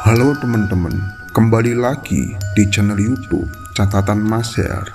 Halo teman-teman, kembali lagi di channel YouTube Catatan Masyar.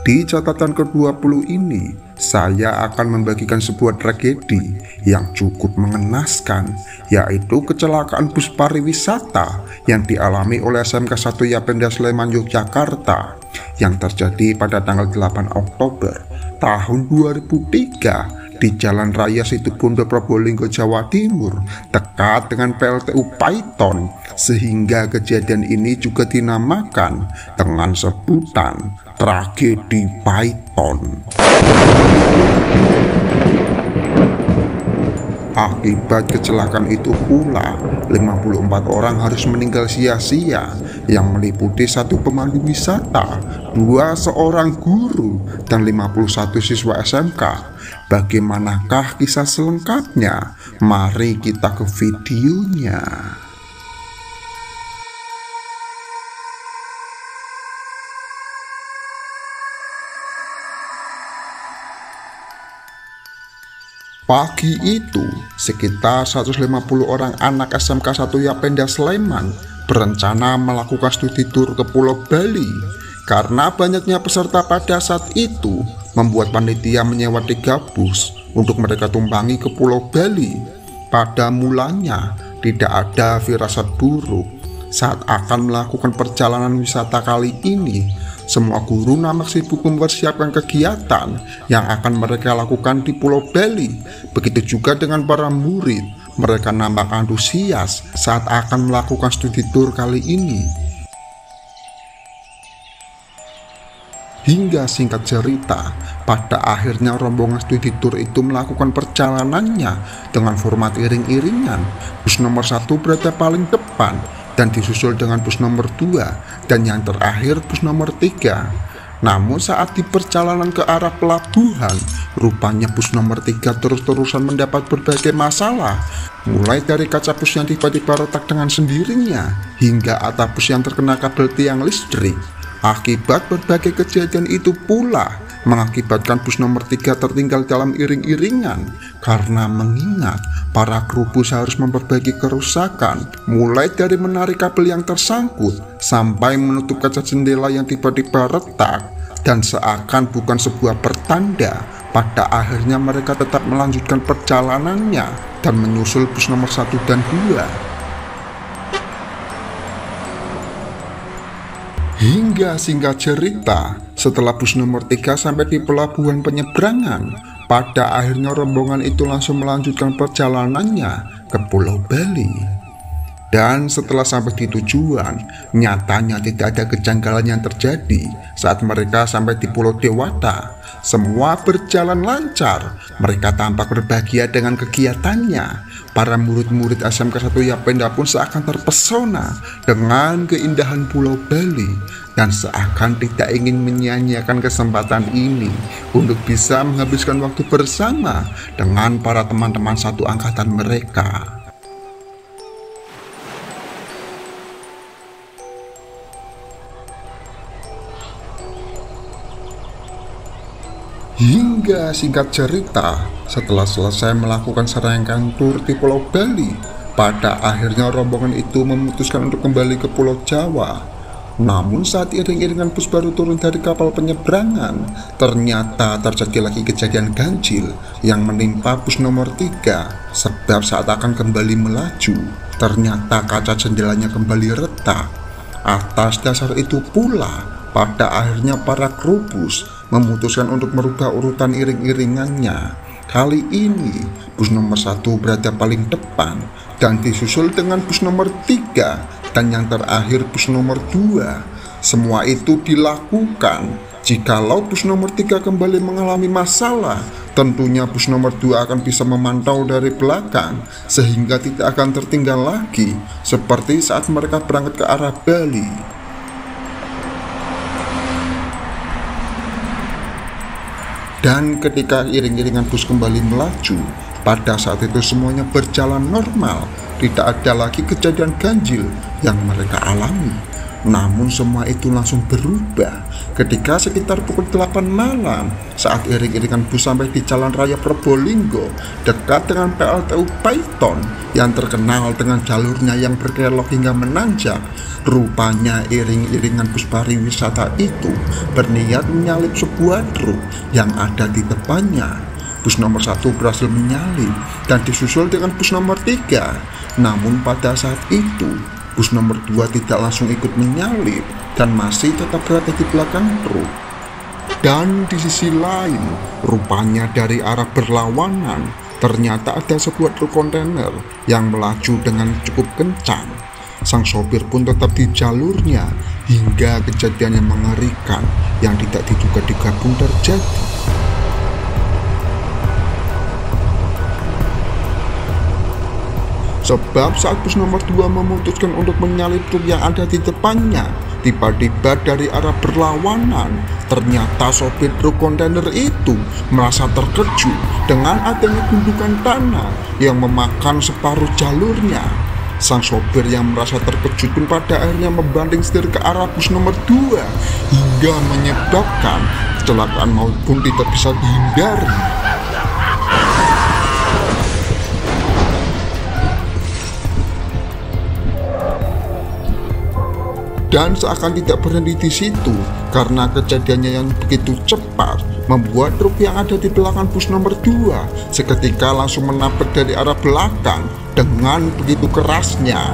Di catatan ke-20 ini, saya akan membagikan sebuah tragedi yang cukup mengenaskan, yaitu kecelakaan bus pariwisata yang dialami oleh SMK 1 Yapenda Sleman, Yogyakarta, yang terjadi pada tanggal 8 Oktober tahun 2003 di Jalan Raya Situbondo, Probolinggo, Jawa Timur, dekat dengan PLTU Paiton, sehingga kejadian ini juga dinamakan dengan sebutan tragedi Paiton. Akibat kecelakaan itu pula 54 orang harus meninggal sia-sia, yang meliputi 1 pemandu wisata, 2 seorang guru, dan 51 siswa SMK. Bagaimanakah kisah selengkapnya? Mari kita ke videonya. Pagi itu, sekitar 150 orang anak SMK 1 Yapenda Sleman berencana melakukan studi tur ke Pulau Bali. Karena banyaknya peserta pada saat itu, membuat panitia menyewa 3 bus untuk mereka tumpangi ke Pulau Bali. Pada mulanya, tidak ada firasat buruk saat akan melakukan perjalanan wisata kali ini. Semua guru nampak sibuk mempersiapkan kegiatan yang akan mereka lakukan di Pulau Bali. Begitu juga dengan para murid, mereka nampak antusias saat akan melakukan studi tur kali ini. Hingga singkat cerita, pada akhirnya rombongan studi tur itu melakukan perjalanannya dengan format iring-iringan. Bus nomor 1 berada paling depan, dan disusul dengan bus nomor 2, dan yang terakhir bus nomor 3. Namun saat di perjalanan ke arah pelabuhan, rupanya bus nomor 3 terus-terusan mendapat berbagai masalah, mulai dari kaca bus yang tiba-tiba retak dengan sendirinya, hingga atap bus yang terkena kabel tiang listrik. Akibat berbagai kejadian itu pula mengakibatkan bus nomor 3 tertinggal dalam iring-iringan, karena mengingat para kru bus harus memperbaiki kerusakan, mulai dari menarik kabel yang tersangkut sampai menutup kaca jendela yang tiba-tiba retak. Dan seakan bukan sebuah pertanda, pada akhirnya mereka tetap melanjutkan perjalanannya dan menyusul bus nomor 1 dan 2. Hingga singkat cerita, setelah bus nomor 3 sampai di pelabuhan penyeberangan, pada akhirnya rombongan itu langsung melanjutkan perjalanannya ke Pulau Bali. Dan setelah sampai di tujuan, nyatanya tidak ada kejanggalan yang terjadi saat mereka sampai di Pulau Dewata. Semua berjalan lancar, mereka tampak berbahagia dengan kegiatannya. Para murid-murid SMK 1 Yapenda pun seakan terpesona dengan keindahan Pulau Bali, dan seakan tidak ingin menyia-nyiakan kesempatan ini untuk bisa menghabiskan waktu bersama dengan para teman-teman satu angkatan mereka. Hingga singkat cerita, setelah selesai melakukan serangkaian tur di Pulau Bali, pada akhirnya rombongan itu memutuskan untuk kembali ke Pulau Jawa. Namun saat iring-iringan bus baru turun dari kapal penyeberangan, ternyata terjadi lagi kejadian ganjil yang menimpa bus nomor 3. Sebab saat akan kembali melaju, ternyata kaca jendelanya kembali retak. Atas dasar itu pula, pada akhirnya para kru bus memutuskan untuk merubah urutan iring-iringannya. Kali ini bus nomor 1 berada paling depan, dan disusul dengan bus nomor 3, dan yang terakhir bus nomor 2. Semua itu dilakukan jikalau bus nomor 3 kembali mengalami masalah. Tentunya bus nomor 2 akan bisa memantau dari belakang, sehingga tidak akan tertinggal lagi seperti saat mereka berangkat ke arah Bali. Dan ketika iring-iringan bus kembali melaju, pada saat itu semuanya berjalan normal. Tidak ada lagi kejadian ganjil yang mereka alami. Namun semua itu langsung berubah ketika sekitar pukul 8 malam saat iring-iringan bus sampai di Jalan Raya Probolinggo dekat dengan PLTU Paiton yang terkenal dengan jalurnya yang berkelok hingga menanjak. Rupanya iring-iringan bus pariwisata itu berniat menyalip sebuah truk yang ada di depannya. Bus nomor 1 berhasil menyalip dan disusul dengan bus nomor 3. Namun pada saat itu bus nomor 2 tidak langsung ikut menyalip dan masih tetap berada di belakang truk. Dan di sisi lain, rupanya dari arah berlawanan ternyata ada sebuah truk kontainer yang melaju dengan cukup kencang. Sang sopir pun tetap di jalurnya hingga kejadian yang mengerikan yang tidak diduga pun terjadi. Sebab saat bus nomor 2 memutuskan untuk menyalip truk yang ada di depannya, tiba-tiba dari arah berlawanan, ternyata sopir truk kontainer itu merasa terkejut dengan adanya gundukan tanah yang memakan separuh jalurnya. Sang sopir yang merasa terkejut pun pada akhirnya membanting setir ke arah bus nomor 2 hingga menyebabkan kecelakaan maut pun tidak bisa dihindari. Dan seakan tidak berhenti di situ karena kejadiannya yang begitu cepat membuat truk yang ada di belakang bus nomor 2 seketika langsung menabrak dari arah belakang dengan begitu kerasnya.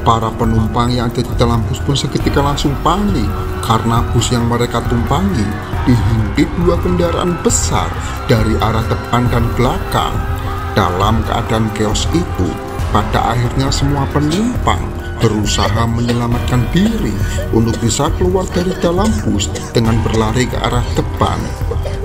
Para penumpang yang ada di dalam bus pun seketika langsung panik karena bus yang mereka tumpangi dihimpit 2 kendaraan besar dari arah depan dan belakang. Dalam keadaan chaos itu, pada akhirnya semua penumpang berusaha menyelamatkan diri untuk bisa keluar dari dalam bus dengan berlari ke arah depan.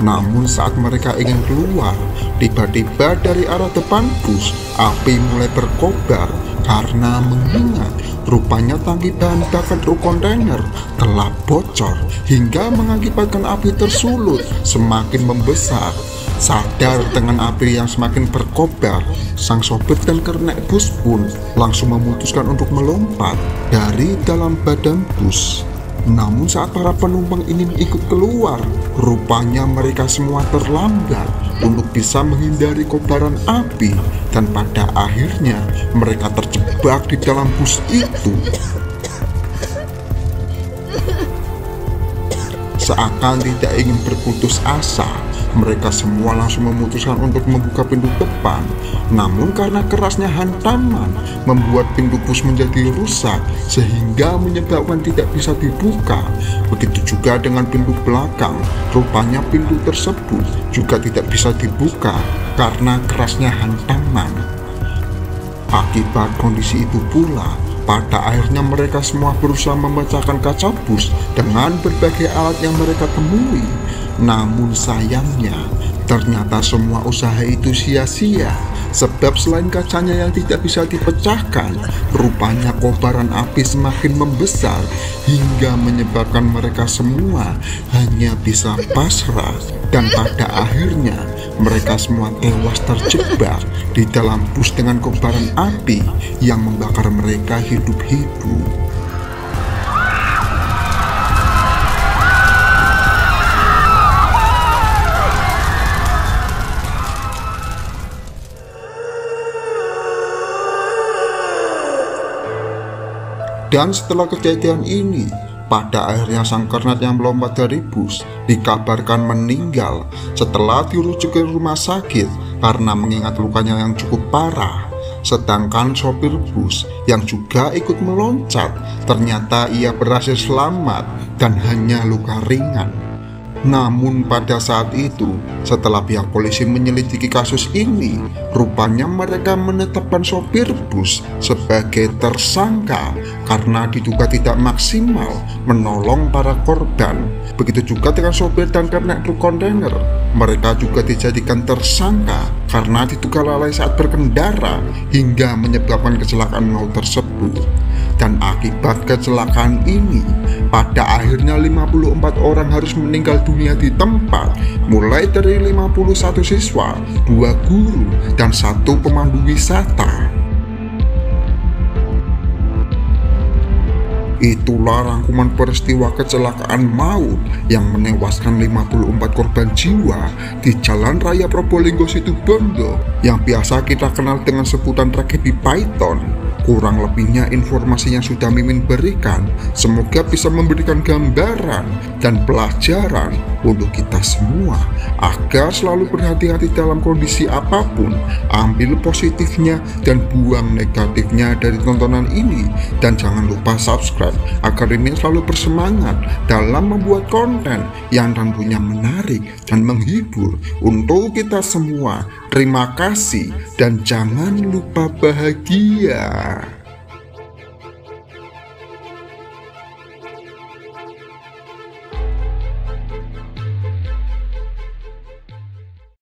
Namun saat mereka ingin keluar, tiba-tiba dari arah depan bus api mulai berkobar karena mengingat rupanya tangki bahan bakar truk kontainer telah bocor hingga mengakibatkan api tersulut semakin membesar. Sadar dengan api yang semakin berkobar, sang sopir dan kernet bus pun langsung memutuskan untuk melompat dari dalam badan bus. Namun saat para penumpang ini ikut keluar, rupanya mereka semua terlambat untuk bisa menghindari kobaran api dan pada akhirnya mereka terjebak di dalam bus itu. Seakan tidak ingin berputus asa, mereka semua langsung memutuskan untuk membuka pintu depan. Namun karena kerasnya hantaman membuat pintu bus menjadi rusak sehingga menyebabkan tidak bisa dibuka. Begitu juga dengan pintu belakang, rupanya pintu tersebut juga tidak bisa dibuka karena kerasnya hantaman. Akibat kondisi itu pula, pada akhirnya mereka semua berusaha memecahkan kaca bus dengan berbagai alat yang mereka temui. Namun sayangnya, ternyata semua usaha itu sia-sia. Sebab selain kacanya yang tidak bisa dipecahkan, rupanya kobaran api semakin membesar hingga menyebabkan mereka semua hanya bisa pasrah. Dan pada akhirnya, mereka semua tewas terjebak di dalam bus dengan kobaran api yang membakar mereka hidup-hidup. Dan setelah kejadian ini, pada akhirnya sang kernet yang melompat dari bus dikabarkan meninggal setelah dirujuk ke rumah sakit karena mengingat lukanya yang cukup parah. Sedangkan sopir bus yang juga ikut meloncat, ternyata ia berhasil selamat dan hanya luka ringan. Namun pada saat itu, setelah pihak polisi menyelidiki kasus ini, rupanya mereka menetapkan sopir bus sebagai tersangka karena diduga tidak maksimal menolong para korban. Begitu juga dengan sopir dan kernet truk kontainer, mereka juga dijadikan tersangka karena diduga lalai saat berkendara hingga menyebabkan kecelakaan maut tersebut. Dan akibat kecelakaan ini, pada akhirnya 54 orang harus meninggal dunia di tempat, mulai dari 51 siswa, 2 guru, dan 1 pemandu wisata. Itulah rangkuman peristiwa kecelakaan maut yang menewaskan 54 korban jiwa di Jalan Raya Probolinggo Situbondo yang biasa kita kenal dengan sebutan tragedi Python. Kurang lebihnya informasi yang sudah Mimin berikan semoga bisa memberikan gambaran dan pelajaran untuk kita semua agar selalu berhati-hati dalam kondisi apapun, ambil positifnya dan buang negatifnya dari tontonan ini, dan jangan lupa subscribe agar Mimin selalu bersemangat dalam membuat konten yang tentunya menarik dan menghibur untuk kita semua. Terima kasih dan jangan lupa bahagia.